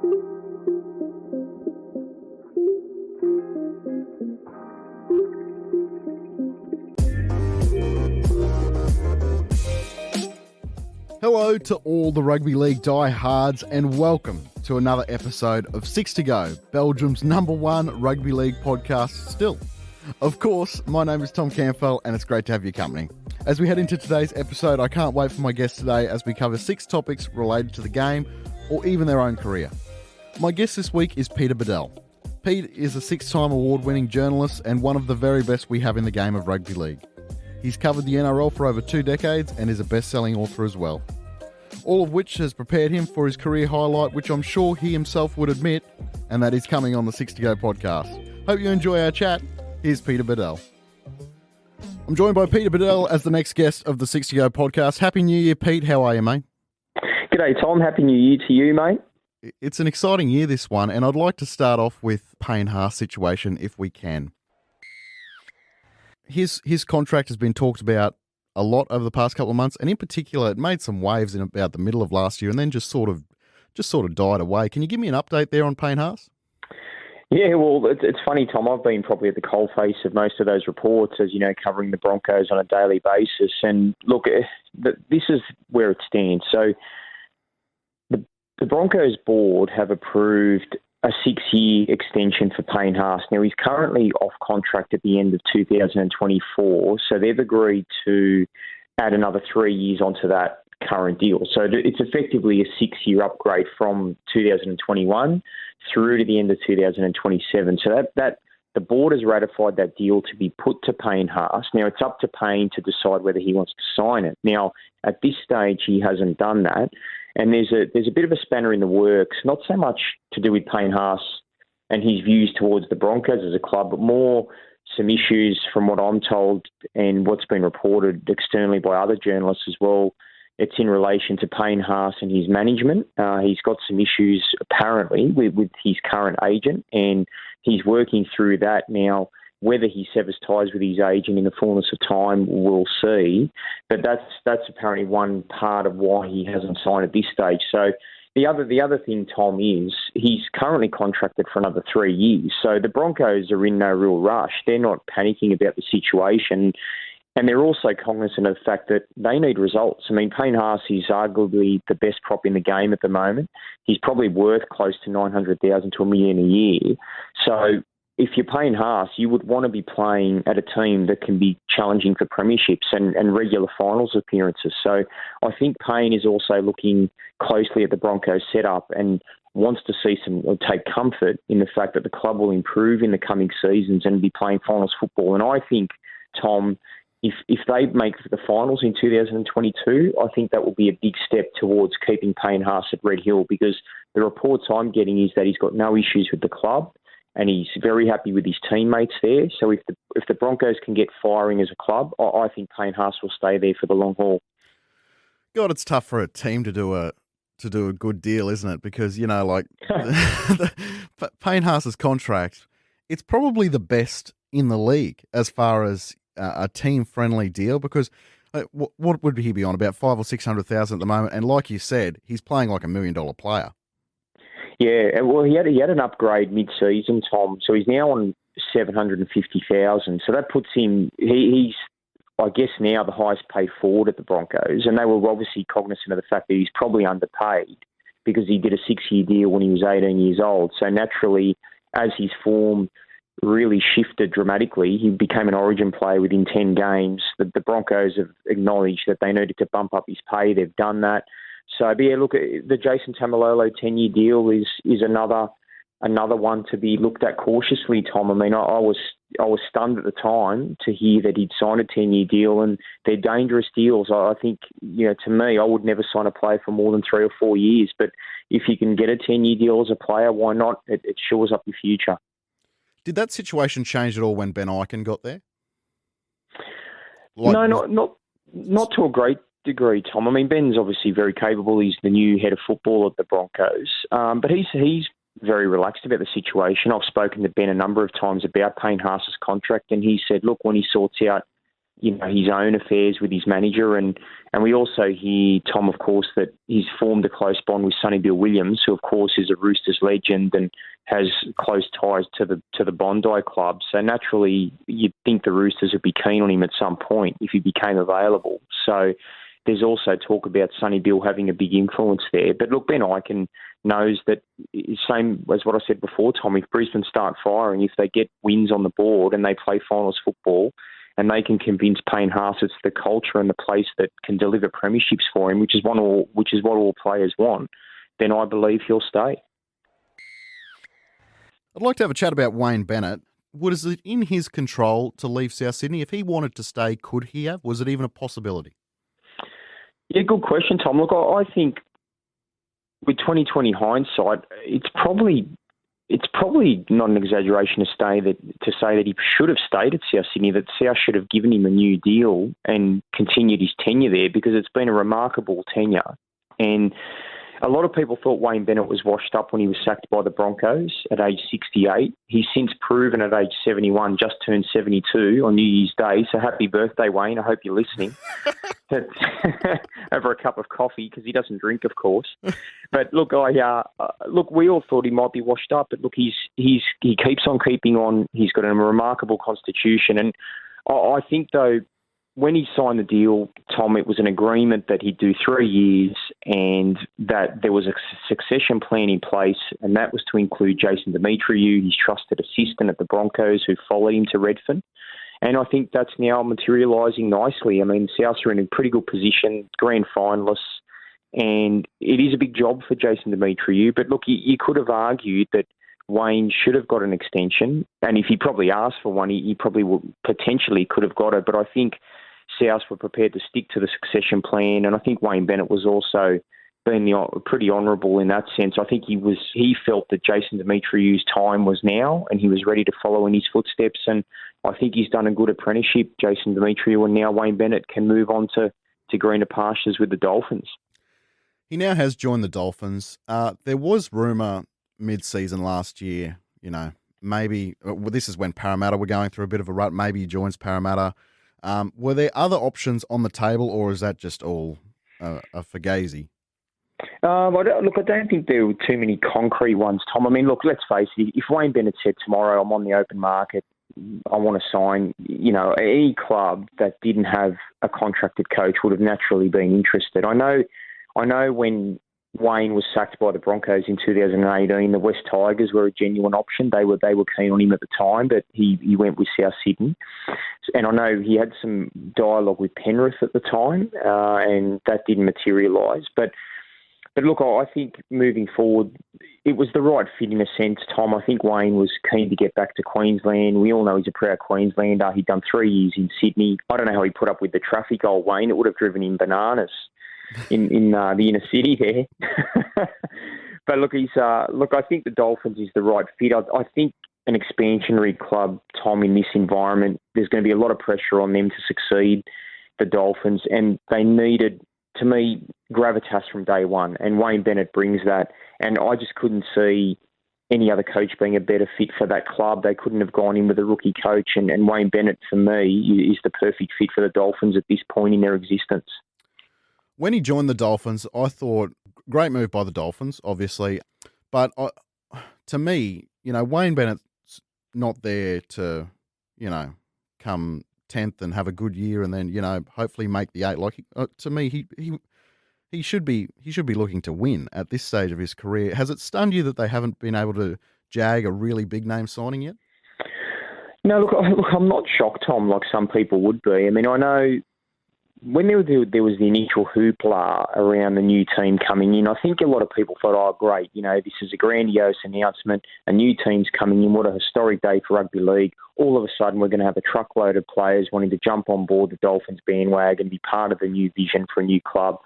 Hello to all the Rugby League diehards and welcome to another episode of Six to Go, Belgium's #1 Rugby League podcast still. Of course, my name is Tom Campbell and it's great to have your company. As we head into today's episode, I can't wait for my guest today as we cover 6 topics related to the game or even their own career. My guest this week is Peter Badel. Pete is a 6-time award-winning journalist and one of the very best we have in the game of rugby league. He's covered the NRL for over 2 decades and is a best-selling author as well. All of which has prepared him for his career highlight, which I'm sure he himself would admit, and that is coming on the Six to Go podcast. Hope you enjoy our chat. Here's Peter Badel. I'm joined by Peter Badel as the next guest of the Six to Go podcast. Happy New Year, Pete. How are you, mate? G'day, Tom. Happy New Year to you, mate. It's an exciting year, this one, and I'd like to start off with Payne Haas' situation, if we can. His contract has been talked about a lot over the past couple of months, and in particular, it made some waves in about the middle of last year, and then just sort of died away. Can you give me an update there on Payne Haas? Yeah, well, it's funny, Tom. I've been probably at the coalface of most of those reports, as you know, covering the Broncos on a daily basis. And look, this is where it stands. So the Broncos board have approved a 6-year extension for Payne Haas. Now, he's currently off contract at the end of 2024, so they've agreed to add another 3 years onto that current deal. So it's effectively a 6-year upgrade from 2021 through to the end of 2027. So that the board has ratified that deal to be put to Payne Haas. Now, it's up to Payne to decide whether he wants to sign it. Now, at this stage, he hasn't done that. And there's a bit of a spanner in the works, not so much to do with Payne Haas and his views towards the Broncos as a club, but more some issues from what I'm told and what's been reported externally by other journalists as well. It's in relation to Payne Haas and his management. He's got some issues apparently with his current agent, and he's working through that now. Whether he severs ties with his agent in the fullness of time, we'll see. But that's apparently one part of why he hasn't signed at this stage. So the other thing, Tom, is he's currently contracted for another 3 years. So the Broncos are in no real rush. They're not panicking about the situation. And they're also cognizant of the fact that they need results. I mean, Payne Haas is arguably the best prop in the game at the moment. He's probably worth close to $900,000 to $1 million a year. So if you're Payne Haas, you would want to be playing at a team that can be challenging for premierships and regular finals appearances. So I think Payne is also looking closely at the Broncos setup and wants to see take comfort in the fact that the club will improve in the coming seasons and be playing finals football. And I think, Tom, if they make the finals in 2022, I think that will be a big step towards keeping Payne Haas at Red Hill, because the reports I'm getting is that he's got no issues with the club and he's very happy with his teammates there. So if the Broncos can get firing as a club, I think Payne Haas will stay there for the long haul. God, it's tough for a team to do a good deal, isn't it? Because, you know, like Payne Haas's contract, it's probably the best in the league as far as a team-friendly deal, because what would he be on, about $500,000 or $600,000 at the moment? And like you said, he's playing like $1 million player. Yeah, well, he had an upgrade mid-season, Tom. So he's now on $750,000. So that puts him. He's, I guess, now the highest paid forward at the Broncos, and they were obviously cognizant of the fact that he's probably underpaid because he did a 6-year deal when he was 18 years old. So naturally, as his form really shifted dramatically, he became an Origin player within 10 games. The Broncos have acknowledged that they needed to bump up his pay. They've done that. So, but yeah, look, the Jason Tamalolo 10-year deal is another one to be looked at cautiously, Tom. I mean, I was stunned at the time to hear that he'd signed a 10-year deal, and they're dangerous deals. I think, you know, to me, I would never sign a player for more than 3 or 4 years. But if you can get a 10-year deal as a player, why not? It shores up your future. Did that situation change at all when Ben Ikin got there? No, not to a great degree, Tom. I mean, Ben's obviously very capable. He's the new head of football at the Broncos, but he's very relaxed about the situation. I've spoken to Ben a number of times about Payne Haas's contract, and he said, look, when he sorts out his own affairs with his manager. And we also hear, Tom, of course, that he's formed a close bond with Sonny Bill Williams, who, of course, is a Roosters legend and has close ties to the Bondi club. So naturally, you'd think the Roosters would be keen on him at some point if he became available. So there's also talk about Sonny Bill having a big influence there. But look, Ben Ikin knows that, same as what I said before, Tom, if Brisbane start firing, if they get wins on the board and they play finals football, and they can convince Payne Haas it's the culture and the place that can deliver premierships for him, which is what all players want, then I believe he'll stay. I'd like to have a chat about Wayne Bennett. Was it in his control to leave South Sydney? If he wanted to stay, could he have? Was it even a possibility? Yeah, good question, Tom. Look, I think with 2020 hindsight, it's probably not an exaggeration to say that he should have stayed at South Sydney, that South should have given him a new deal and continued his tenure there, because it's been a remarkable tenure. And a lot of people thought Wayne Bennett was washed up when he was sacked by the Broncos at age 68. He's since proven at age 71, just turned 72 on New Year's Day. So happy birthday, Wayne. I hope you're listening. Over a cup of coffee, because he doesn't drink, of course. But look, we all thought he might be washed up. But look, he keeps on keeping on. He's got a remarkable constitution. And I think, though, when he signed the deal, Tom, it was an agreement that he'd do 3 years and that there was a succession plan in place, and that was to include Jason Demetriou, his trusted assistant at the Broncos, who followed him to Redfern. And I think that's now materialising nicely. I mean, Souths are in a pretty good position, grand finalists, and it is a big job for Jason Demetriou. But look, you could have argued that Wayne should have got an extension, and if he probably asked for one, he probably potentially could have got it. But I think South were prepared to stick to the succession plan, and I think Wayne Bennett was also being pretty honourable in that sense. I think he felt that Jason Demetriou's time was now, and he was ready to follow in his footsteps. And I think he's done a good apprenticeship, Jason Demetriou, and now Wayne Bennett can move on to greener pastures with the Dolphins. He now has joined the Dolphins. There was rumour mid-season last year, maybe this is when Parramatta were going through a bit of a rut. Maybe he joins Parramatta. Were there other options on the table, or is that just all a fugazi? I don't think there were too many concrete ones, Tom. I mean, look, let's face it. If Wayne Bennett said tomorrow, I'm on the open market, I want to sign, any club that didn't have a contracted coach would have naturally been interested. I know when Wayne was sacked by the Broncos in 2018, the West Tigers were a genuine option. They were keen on him at the time, but he went with South Sydney. And I know he had some dialogue with Penrith at the time, and that didn't materialise. But look, I think moving forward, it was the right fit in a sense, Tom. I think Wayne was keen to get back to Queensland. We all know he's a proud Queenslander. He'd done 3 years in Sydney. I don't know how he put up with the traffic, old Wayne. It would have driven him bananas in the inner city there. But look, I think the Dolphins is the right fit. I think an expansionary club, Tom, in this environment, there's going to be a lot of pressure on them to succeed, the Dolphins, and they needed, to me, gravitas from day one, and Wayne Bennett brings that. And I just couldn't see any other coach being a better fit for that club. They couldn't have gone in with a rookie coach, and Wayne Bennett, for me, is the perfect fit for the Dolphins at this point in their existence. When he joined the Dolphins, I thought, great move by the Dolphins, obviously. But to me, Wayne Bennett's not there to, come 10th and have a good year and then, hopefully make the 8. Like, to me, he should be looking to win at this stage of his career. Has it stunned you that they haven't been able to jag a really big name signing yet? No, look, I'm not shocked, Tom, like some people would be. I mean, I know when there was the initial hoopla around the new team coming in, I think a lot of people thought, oh, great, this is a grandiose announcement, a new team's coming in, what a historic day for Rugby League. All of a sudden, we're going to have a truckload of players wanting to jump on board the Dolphins bandwagon, be part of the new vision for a new club.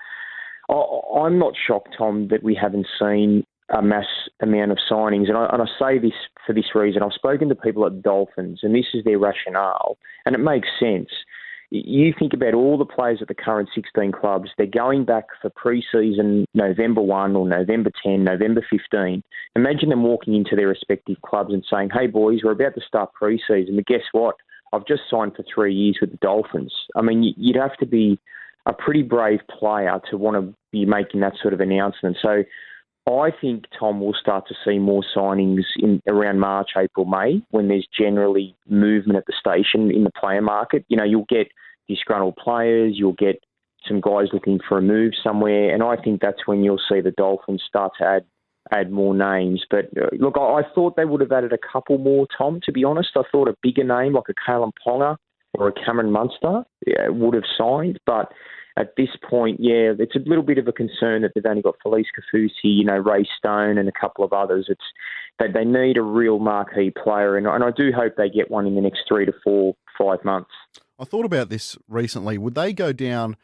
I'm not shocked, Tom, that we haven't seen a mass amount of signings. And I say this for this reason. I've spoken to people at the Dolphins, and this is their rationale, and it makes sense. You think about all the players at the current 16 clubs, they're going back for pre-season November 1 or November 10, November 15. Imagine them walking into their respective clubs and saying, hey, boys, we're about to start pre-season, but guess what? I've just signed for 3 years with the Dolphins. I mean, you'd have to be a pretty brave player to want to be making that sort of announcement. So I think, Tom, we'll start to see more signings in around March, April, May, when there's generally movement at the station in the player market. You know, you'll get disgruntled players, you'll get some guys looking for a move somewhere, and I think that's when you'll see the Dolphins start to add more names. But look, I thought they would have added a couple more, Tom, to be honest. I thought a bigger name like a Kalen Ponga or a Cameron Munster would have signed. But at this point, yeah, it's a little bit of a concern that they've only got Felice Kafusi, you know, Ray Stone and a couple of others. It's that they need a real marquee player, and I do hope they get one in the next 3 to 4, 5 months. I thought about this recently. Would they go down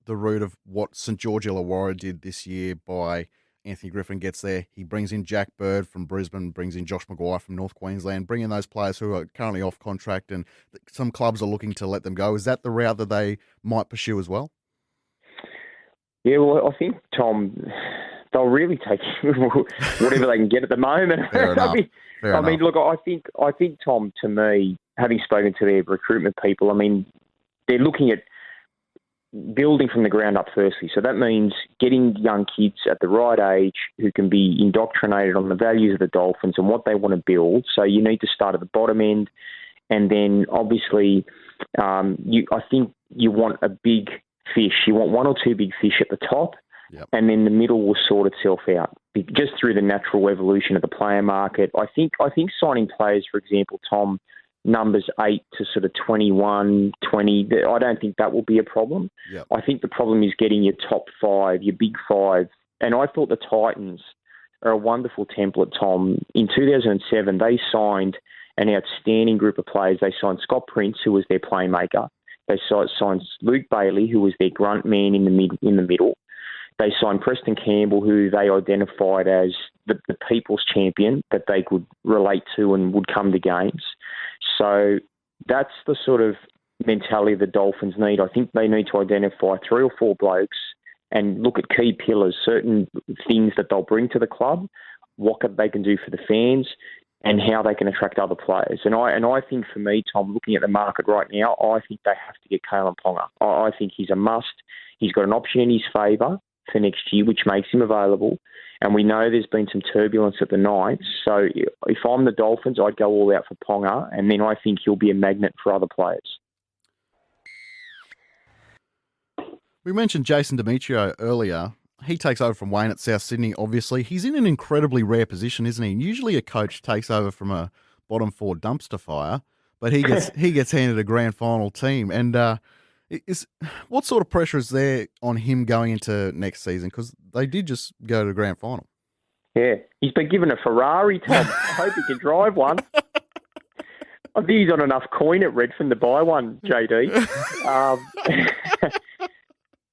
the route of what St George Illawarra did this year by Anthony Griffin gets there, he brings in Jack Bird from Brisbane, brings in Josh Maguire from North Queensland, bring in those players who are currently off contract and some clubs are looking to let them go. Is that the route that they might pursue as well? Yeah, well, I think, Tom, they'll really take whatever they can get at the moment. Fair enough. I mean, look, I think, Tom, to me, having spoken to their recruitment people, I mean, they're looking at building from the ground up firstly. So that means getting young kids at the right age who can be indoctrinated on the values of the Dolphins and what they want to build. So you need to start at the bottom end. And then obviously, I think you want a big fish. You want one or two big fish at the top. Yep. And then the middle will sort itself out just through the natural evolution of the player market. I think signing players, for example, Tom, numbers 8 to sort of 21, 20, I don't think that will be a problem. Yep. I think the problem is getting your top 5, your big 5. And I thought the Titans are a wonderful template, Tom. In 2007, they signed an outstanding group of players. They signed Scott Prince, who was their playmaker. They signed Luke Bailey, who was their grunt man in the middle. They signed Preston Campbell, who they identified as the people's champion that they could relate to and would come to games. So that's the sort of mentality the Dolphins need. I think they need to identify 3 or 4 blokes and look at key pillars, certain things that they'll bring to the club, what they can do for the fans, and how they can attract other players. And I think for me, Tom, looking at the market right now, I think they have to get Kalen Ponga. I think he's a must. He's got an option in his favour for next year, which makes him available. And we know there's been some turbulence at the Knights. So if I'm the Dolphins, I'd go all out for Ponga, and then I think he'll be a magnet for other players. We mentioned Jason Demetrio earlier. He takes over from Wayne at South Sydney, obviously. He's in an incredibly rare position, isn't he? Usually a coach takes over from a bottom 4 dumpster fire, but he gets handed a grand final team. And what sort of pressure is there on him going into next season? Because they did just go to the grand final. Yeah, he's been given a Ferrari, Tom. I hope he can drive one. I think he's on enough coin at Redfern to buy one, JD.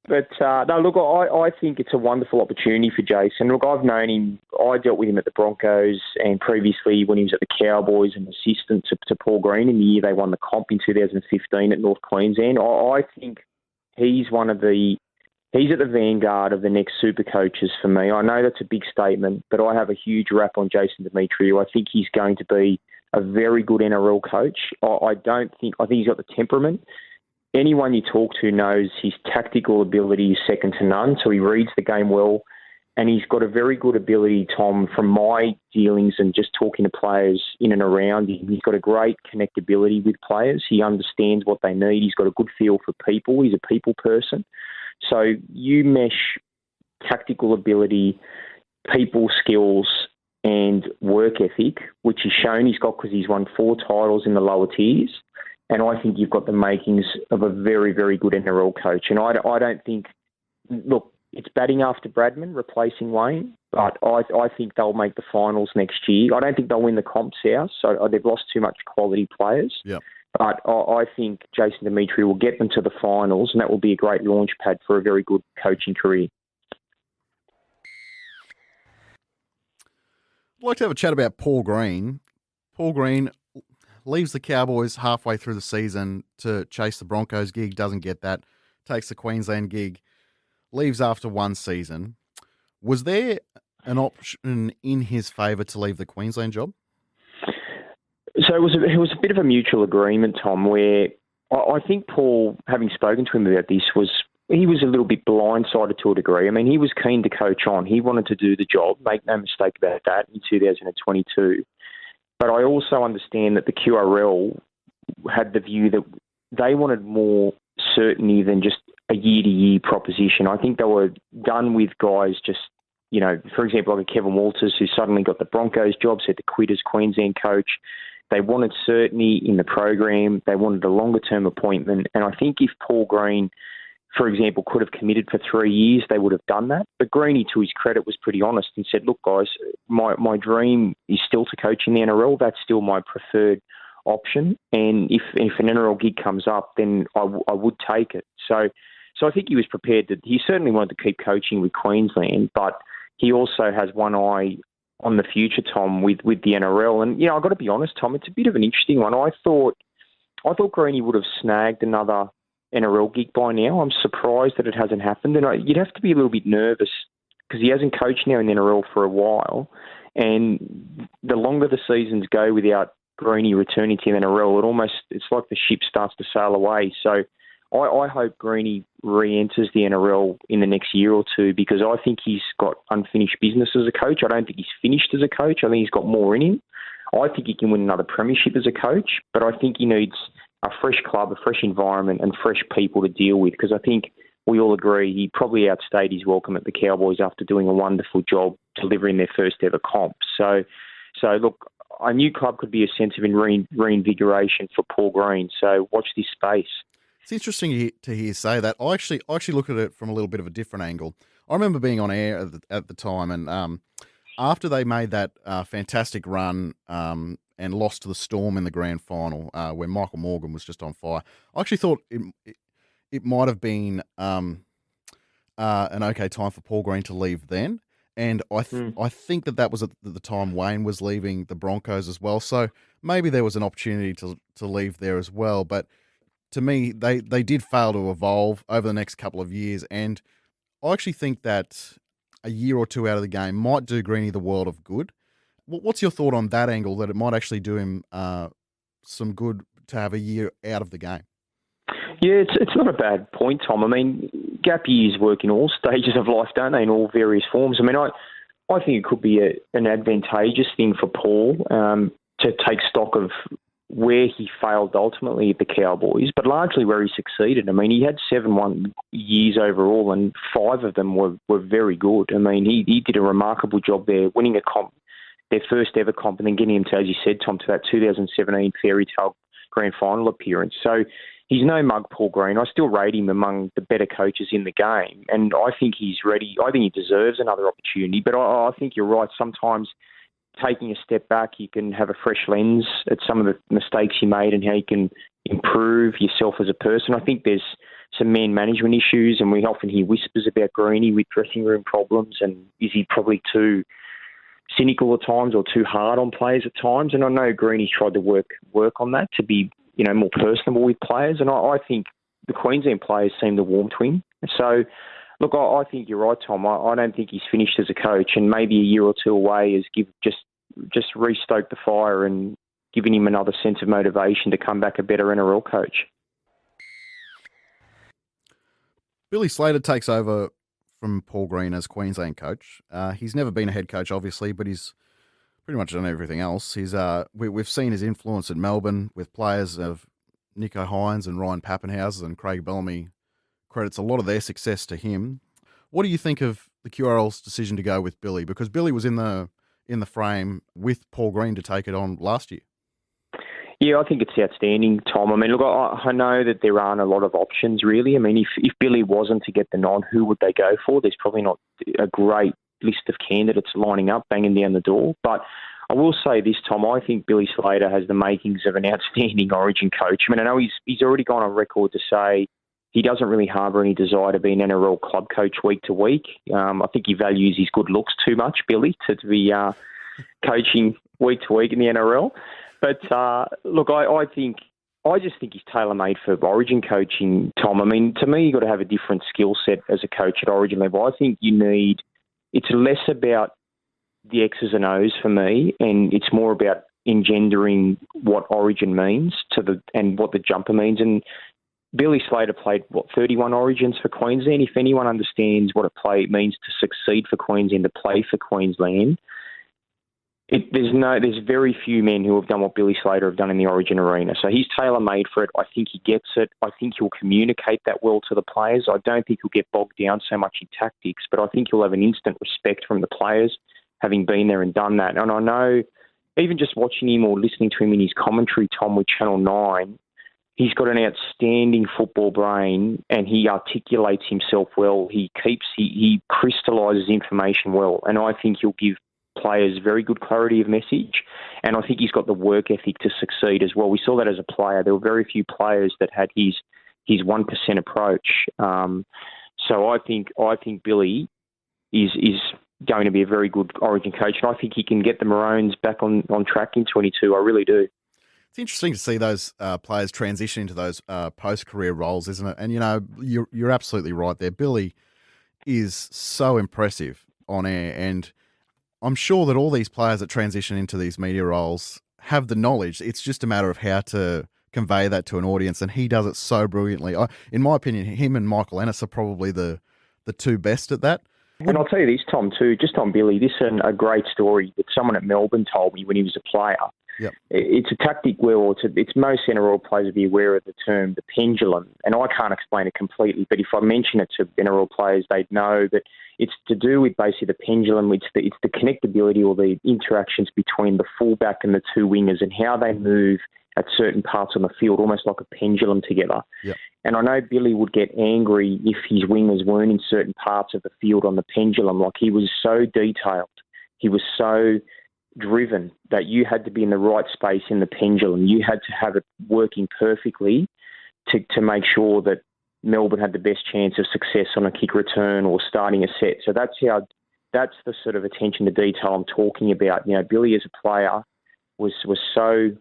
But no, look, I think it's a wonderful opportunity for Jason. Look, I've known him. I dealt with him at the Broncos and previously when he was at the Cowboys and assistant to Paul Green in the year they won the comp in 2015 at North Queensland. I think he's he's at the vanguard of the next super coaches for me. I know that's a big statement, but I have a huge rap on Jason Demetrio. I think he's going to be a very good NRL coach. I think he's got the temperament. Anyone you talk to knows his tactical ability is second to none, so he reads the game well, and he's got a very good ability, Tom, from my dealings and just talking to players in and around him. He's got a great connectability with players. He understands what they need. He's got a good feel for people. He's a people person. So you mesh tactical ability, people skills, and work ethic, which he's shown he's got because he's won 4 titles in the lower tiers. And I think you've got the makings of a very, very good NRL coach. And I don't think, look, it's batting after Bradman, replacing Wayne, but I think they'll make the finals next year. I don't think they'll win the comp South, so they've lost too much quality players. Yep. But I think Jason Demetrio will get them to the finals, and that will be a great launch pad for a very good coaching career. I'd like to have a chat about Paul Green. Paul Green leaves the Cowboys halfway through the season to chase the Broncos gig, doesn't get that, takes the Queensland gig, leaves after 1 season. Was there an option in his favour to leave the Queensland job? So it was a bit of a mutual agreement, Tom, where I think Paul, having spoken to him about this, he was a little bit blindsided to a degree. I mean, he was keen to coach on. He wanted to do the job, make no mistake about that, in 2022. But I also understand that the QRL had the view that they wanted more certainty than just a year-to-year proposition. I think they were done with guys just, for example, like a Kevin Walters, who suddenly got the Broncos job, said to quit as Queensland coach. They wanted certainty in the program. They wanted a longer-term appointment. And I think if Paul Green, for example, could have committed for 3 years, they would have done that. But Greeny, to his credit, was pretty honest and said, look, guys, my dream is still to coach in the NRL. That's still my preferred option. And if an NRL gig comes up, then I would take it. So I think he was prepared he certainly wanted to keep coaching with Queensland, but he also has one eye on the future, Tom, with the NRL. And, I've got to be honest, Tom, it's a bit of an interesting one. I thought Greeny would have snagged another NRL gig by now. I'm surprised that it hasn't happened. And you'd have to be a little bit nervous because he hasn't coached now in the NRL for a while. And the longer the seasons go without Greeny returning to the NRL, it's like the ship starts to sail away. So I hope Greeny re-enters the NRL in the next year or two because I think he's got unfinished business as a coach. I don't think he's finished as a coach. I think he's got more in him. I think he can win another premiership as a coach, but I think he needs a fresh club, a fresh environment and fresh people to deal with because I think we all agree he probably outstayed his welcome at the Cowboys after doing a wonderful job delivering their first ever comp. So look, a new club could be a sense of reinvigoration for Paul Green. So watch this space. It's interesting to hear you say that. I actually look at it from a little bit of a different angle. I remember being on air at the time, and after they made that fantastic run and lost to the Storm in the grand final, where Michael Morgan was just on fire, I actually thought it might have been an okay time for Paul Green to leave then. And I think that was at the time Wayne was leaving the Broncos as well. So maybe there was an opportunity to leave there as well. But to me, they did fail to evolve over the next couple of years. And I actually think that a year or two out of the game might do Greeny the world of good. What's your thought on that angle, that it might actually do him some good to have a year out of the game? Yeah, it's not a bad point, Tom. I mean, gap years work in all stages of life, don't they, in all various forms. I mean, I think it could be an advantageous thing for Paul to take stock of where he failed ultimately at the Cowboys, but largely where he succeeded. I mean, he had 7 years overall, and 5 of them were very good. I mean, he did a remarkable job there, winning a comp, their first ever comp, and then getting him to, as you said, Tom, to that 2017 fairy tale grand final appearance. So he's no mug, Paul Green. I still rate him among the better coaches in the game, and I think he's ready. I think he deserves another opportunity, but I think you're right. Sometimes taking a step back, you can have a fresh lens at some of the mistakes you made and how you can improve yourself as a person. I think there's some man management issues, and we often hear whispers about Greeny with dressing room problems, and is he probably too cynical at times or too hard on players at times? And I know Greeny's tried to work on that to be, more personable with players, and I think the Queensland players seem to warm to him. So look, I think you're right, Tom. I don't think he's finished as a coach, and maybe a year or two away is just restoke the fire and giving him another sense of motivation to come back a better NRL coach. Billy Slater takes over from Paul Green as Queensland coach. He's never been a head coach, obviously, but he's pretty much done everything else. We've seen his influence at Melbourne with players of Nico Hines and Ryan Pappenhausen, and Craig Bellamy credits a lot of their success to him. What do you think of the QRL's decision to go with Billy? Because Billy was in the frame with Paul Green to take it on last year. Yeah, I think it's outstanding, Tom. I mean, look, I know that there aren't a lot of options, really. I mean, if Billy wasn't to get the nod, who would they go for? There's probably not a great list of candidates lining up, banging down the door. But I will say this, Tom, I think Billy Slater has the makings of an outstanding Origin coach. I mean, I know he's already gone on record to say he doesn't really harbour any desire to be an NRL club coach week to week. I think he values his good looks too much, Billy, to be coaching week to week in the NRL. But look, I just think he's tailor-made for Origin coaching, Tom. I mean, to me, you've got to have a different skill set as a coach at Origin level. I think it's less about the X's and O's for me, and it's more about engendering what origin means and what the jumper means. And Billy Slater played, 31 origins for Queensland. If anyone understands what it means to succeed for Queensland, to play for Queensland, there's very few men who have done what Billy Slater have done in the origin arena. So he's tailor-made for it. I think he gets it. I think he'll communicate that well to the players. I don't think he'll get bogged down so much in tactics, but I think he'll have an instant respect from the players, having been there and done that. And I know, even just watching him or listening to him in his commentary, Tom, with Channel 9, he's got an outstanding football brain and he articulates himself well. He crystallises information well. And I think he'll give players very good clarity of message. And I think he's got the work ethic to succeed as well. We saw that as a player. There were very few players that had his 1% approach. So I think Billy is going to be a very good origin coach, and I think he can get the Maroons back on track in 22. I really do. It's interesting to see those players transition into those post-career roles, isn't it? And, you're absolutely right there. Billy is so impressive on air, and I'm sure that all these players that transition into these media roles have the knowledge. It's just a matter of how to convey that to an audience, and he does it so brilliantly. In my opinion, him and Michael Ennis are probably the two best at that. And I'll tell you this, Tom, too, just on Billy, this is a great story that someone at Melbourne told me when he was a player. Yep. It's a tactic it's most NRL players would be aware of the term, the pendulum. And I can't explain it completely, but if I mention it to NRL players, they'd know that it's to do with basically the pendulum. It's the connectability or the interactions between the fullback and the two wingers and how they move at certain parts on the field, almost like a pendulum together. Yep. And I know Billy would get angry if his wingers weren't in certain parts of the field on the pendulum. Like, he was so detailed. He was so driven that you had to be in the right space in the pendulum. You had to have it working perfectly to make sure that Melbourne had the best chance of success on a kick return or starting a set. So that's the sort of attention to detail I'm talking about. Billy as a player was so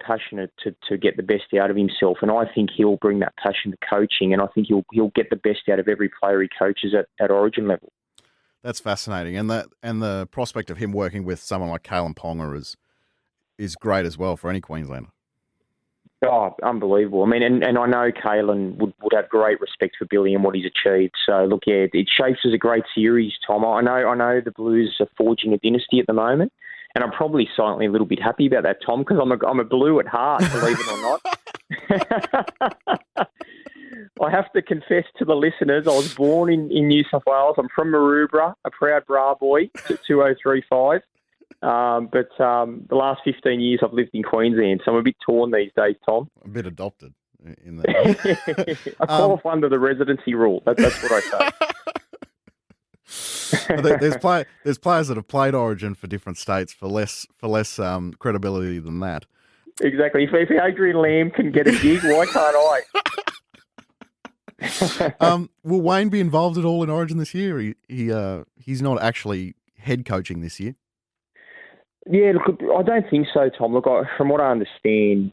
passionate to get the best out of himself, and I think he'll bring that passion to coaching, and I think he'll get the best out of every player he coaches at origin level. That's fascinating, and the prospect of him working with someone like Kalen Ponga is great as well for any Queenslander. Oh, unbelievable. I mean, and I know Kalen would have great respect for Billy and what he's achieved. So, look, yeah, it shapes as a great series, Tom. I know the Blues are forging a dynasty at the moment, and I'm probably silently a little bit happy about that, Tom, because I'm a Blue at heart, believe it or not. I have to confess to the listeners, I was born in New South Wales. I'm from Maroubra, a proud Bra boy, 2035. But the last 15 years I've lived in Queensland, so I'm a bit torn these days, Tom. A bit adopted. I qualify under the residency rule. That's what I say. There's players that have played Origin for different states for less credibility than that. Exactly. If Adrian Lamb can get a gig, why can't I? Will Wayne be involved at all in Origin this year? He's not actually head coaching this year. Yeah, look, I don't think so, Tom. Look, from what I understand,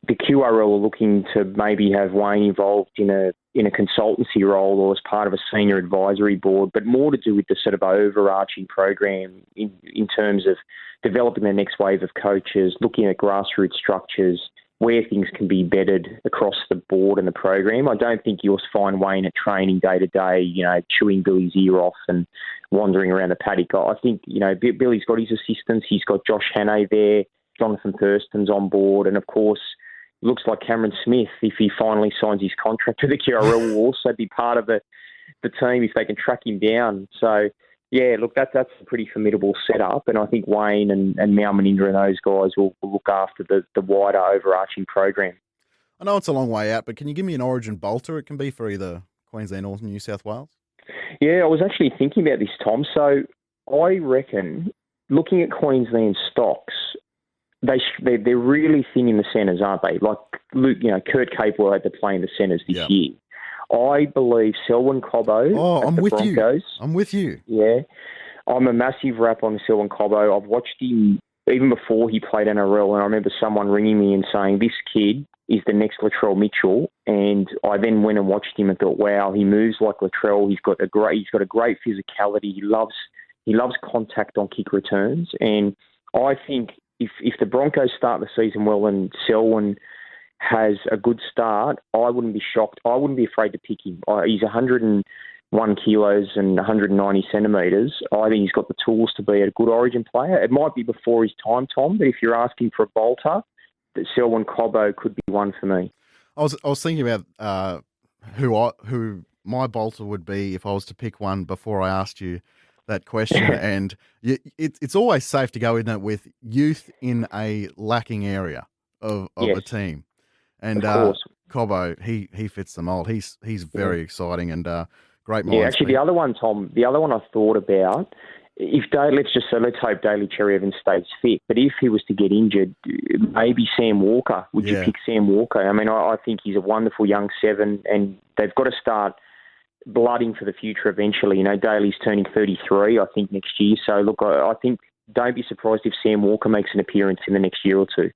the QRL are looking to maybe have Wayne involved in a consultancy role or as part of a senior advisory board, but more to do with the sort of overarching program in terms of developing the next wave of coaches, looking at grassroots structures, where things can be bettered across the board and the program. I don't think you'll find Wayne at training day to day, chewing Billy's ear off and wandering around the paddock. I think, Billy's got his assistants. He's got Josh Hannay there. Jonathan Thurston's on board. And, of course, it looks like Cameron Smith, if he finally signs his contract with the QRL, will also be part of the team if they can track him down. So, yeah, look, that's a pretty formidable setup, and I think Wayne and Mal Meninda and those guys will look after the wider overarching program. I know it's a long way out, but can you give me an Origin bolter? It can be for either Queensland or New South Wales. Yeah, I was actually thinking about this, Tom. So I reckon, looking at Queensland stocks, they're really thin in the centres, aren't they? Like, Kurt Capewell had to play in the centres this year. I believe Selwyn Cobbo I'm with Broncos. I'm with you. Yeah. I'm a massive rap on Selwyn Cobbo. I've watched him even before he played NRL, and I remember someone ringing me and saying, this kid is the next Latrell Mitchell. And I then went and watched him and thought, wow, he moves like Latrell. He's got a great physicality. He loves contact on kick returns. And I think if the Broncos start the season well and Selwyn has a good start, I wouldn't be shocked. I wouldn't be afraid to pick him. He's 101 kilos and 190 centimetres. I think he's got the tools to be a good Origin player. It might be before his time, Tom, but if you're asking for a bolter, that Selwyn Cobbo could be one for me. I was thinking about who my bolter would be if I was to pick one before I asked you that question. And it's always safe to go in it with youth in a lacking area of Yes, a team. And of course. Cobbo, he fits the mold. He's very exciting and great minds. Yeah, actually, the other one, Tom, I thought about, let's hope Daly Cherry Evans stays fit, but if he was to get injured, maybe Sam Walker. Would you pick Sam Walker? I mean, I think he's a wonderful young seven, and they've got to start blooding for the future eventually. You know, Daly's turning 33, I think, next year. So, look, I think don't be surprised if Sam Walker makes an appearance in the next year or two.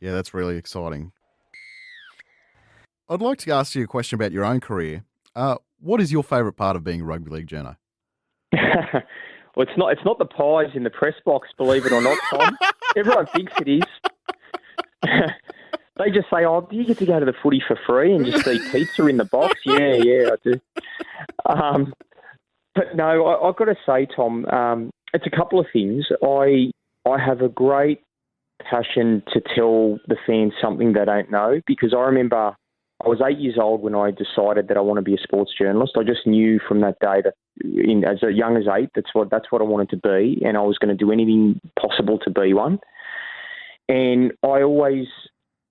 Yeah, that's really exciting. I'd like to ask you a question about your own career. What is your favourite part of being a rugby league journo? Well, it's not the pies in the press box, believe it or not, Tom. Everyone thinks it is. They just say, "Oh, do you get to go to the footy for free and just eat pizza in the box?" Yeah, I do. But no, I've got to say, Tom, it's a couple of things. I have a great passion to tell the fans something they don't know, because I remember I was 8 years old when I decided that I want to be a sports journalist. I just knew from that day that, as young as 8, that's what I wanted to be, and I was going to do anything possible to be one. And I always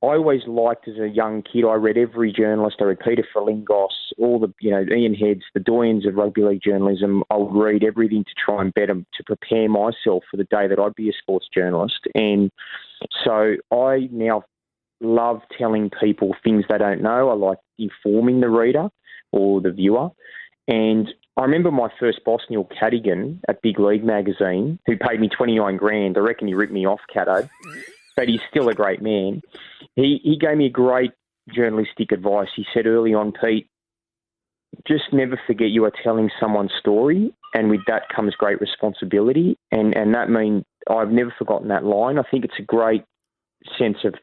liked, as a young kid, I read every journalist. I read Peter Ferlingos, all the Ian Heads, the doyens of rugby league journalism. I would read everything to try and better, to prepare myself for the day that I'd be a sports journalist. And so I now love telling people things they don't know. I like informing the reader or the viewer. And I remember my first boss, Neil Cadigan, at Big League magazine, who paid me $29,000. I reckon he ripped me off, Caddo, but he's still a great man. He gave me great journalistic advice. He said early on, Pete, just never forget you are telling someone's story, and with that comes great responsibility. And that means I've never forgotten that line. I think it's a great sense of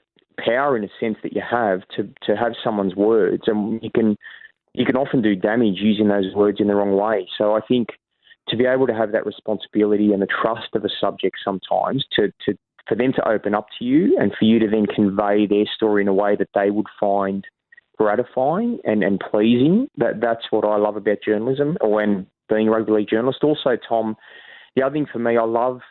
power, in a sense, that you have to have someone's words, and you can often do damage using those words in the wrong way. So I think to be able to have that responsibility and the trust of a subject sometimes for them to open up to you, and for you to then convey their story in a way that they would find gratifying and pleasing, that's what I love about journalism, and being a rugby league journalist. Also, Tom, the other thing for me, I love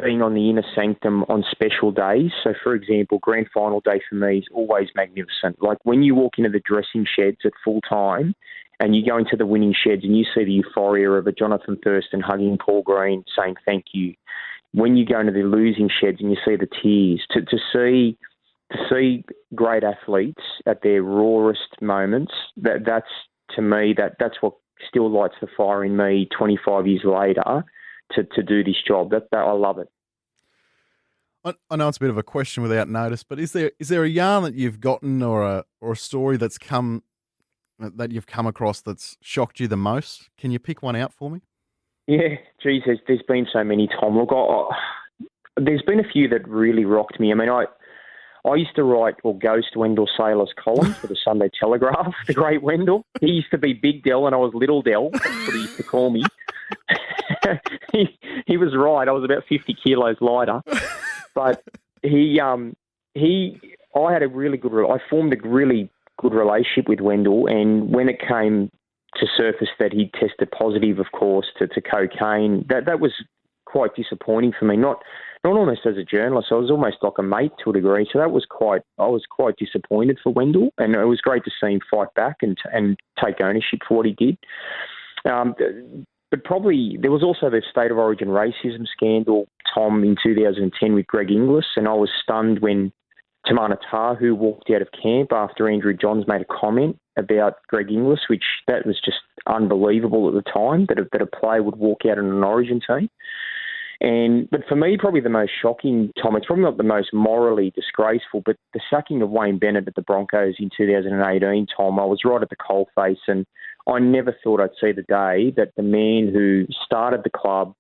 being on the inner sanctum on special days. So, for example, grand final day for me is always magnificent. Like when you walk into the dressing sheds at full time and you go into the winning sheds and you see the euphoria of a Jonathan Thurston hugging Paul Green saying thank you. When you go into the losing sheds and you see the tears, to see great athletes at their rawest moments, that's to me, that's what still lights the fire in me 25 years later to do this job. That I love it. I know it's a bit of a question without notice, but is there a yarn that you've gotten or a story that you've come across that's shocked you the most? Can you pick one out for me? Yeah, geez, there's been so many, Tom. Look, there's been a few that really rocked me. I mean, I used to write Ghost Wendell Sailor's column for the Sunday Telegraph, the great Wendell. He used to be Big Del and I was Little Del. That's what he used to call me. He was right. I was about 50 kilos lighter. But I had a really good, I formed a really good relationship with Wendell, and when it came to surface that he tested positive, of course, to cocaine, that was quite disappointing for me. Not almost as a journalist, I was almost like a mate to a degree. So I was quite disappointed for Wendell, and it was great to see him fight back and take ownership for what he did. But probably there was also the State of Origin racism scandal, Tom, in 2010 with Greg Inglis, and I was stunned when Tamana Tahu walked out of camp after Andrew Johns made a comment about Greg Inglis, which that was just unbelievable at the time, that a player would walk out on an Origin team. But for me, probably the most shocking, Tom, it's probably not the most morally disgraceful, but the sacking of Wayne Bennett at the Broncos in 2018, Tom, I was right at the coalface, and I never thought I'd see the day that the man who started the club,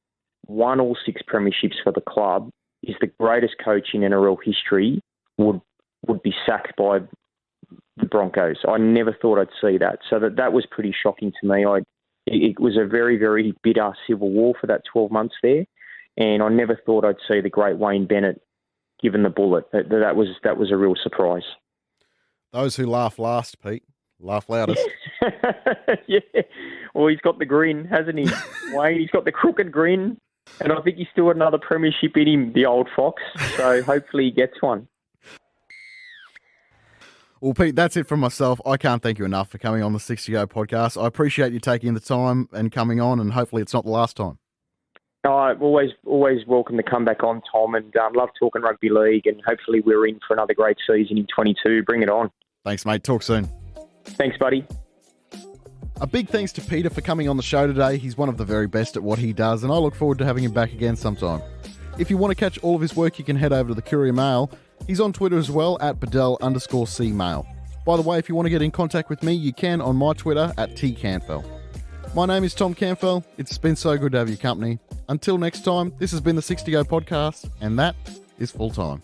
won all 6 premierships for the club, is the greatest coach in NRL history would be sacked by the Broncos. I never thought I'd see that. So that was pretty shocking to me. It was a very, very bitter civil war for that 12 months there, and I never thought I'd see the great Wayne Bennett given the bullet. That was a real surprise. Those who laugh last, Pete, laugh loudest. Yeah. Well, he's got the grin, hasn't he, Wayne? He's got the crooked grin, and I think he's still got another premiership in him, the old fox. So hopefully he gets one. Well, Pete, that's it from myself. I can't thank you enough for coming on the 60 Go podcast. I appreciate you taking the time and coming on, and hopefully it's not the last time. Always welcome to come back on, Tom, and love talking rugby league, and hopefully we're in for another great season in 22. Bring it on. Thanks, mate. Talk soon. Thanks, buddy. A big thanks to Peter for coming on the show today. He's one of the very best at what he does, and I look forward to having him back again sometime. If you want to catch all of his work, you can head over to the Courier Mail. He's on Twitter as well, at Badel_C-Mail. By the way, if you want to get in contact with me, you can on my Twitter, at TCanfell. My name is Tom Campbell. It's been so good to have your company. Until next time, this has been the 60 Go podcast, and that is full time.